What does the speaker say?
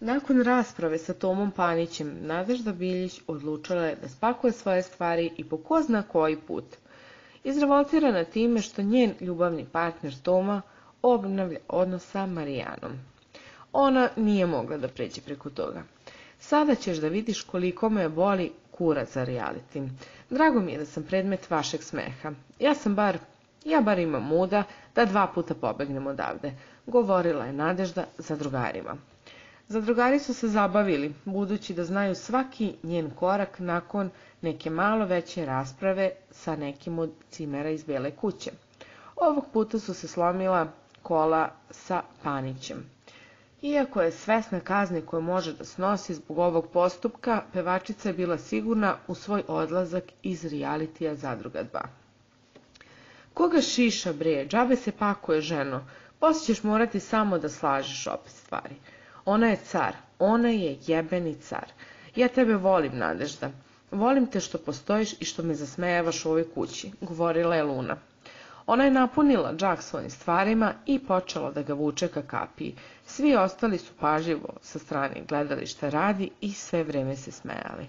Nakon rasprave sa Tomom Panićem, Nadežda Biljić odlučila je da spakuje svoje stvari i po ko zna koji put. Izrevoltirana time što njen ljubavni partner Toma obnavlja odnos sa Marijanom. Ona nije mogla da pređe preko toga. Sada ćeš da vidiš koliko me boli kurac za reality. Drago mi je da sam predmet vašeg smeha. Ja bar imam muda da 2 puta pobegnem odavde, govorila je Nadežda zadrugarima. Zadrugari su se zabavili, budući da znaju svaki njen korak nakon neke malo veće rasprave sa nekim od cimera iz Bele kuće. Ovog puta su se slomila kola sa Panićem. Iako je svesna kazne koje može da snosi zbog ovog postupka, pevačica je bila sigurna u svoj odlazak iz realitija Zadruga 2. Koga šiša bre, džabe se pakuje ženo, poslije ćeš morati samo da slažeš opet stvari. Ona je car, ona je jebeni car. Ja tebe volim, Nadežda. Volim te što postojiš i što me zasmejavaš u ovoj kući, govorila je Luna. Ona je napunila džak svojim stvarima i počela da ga vuče ka kapiji. Svi ostali su pažljivo sa strane gledali šta radi i sve vreme se smejali.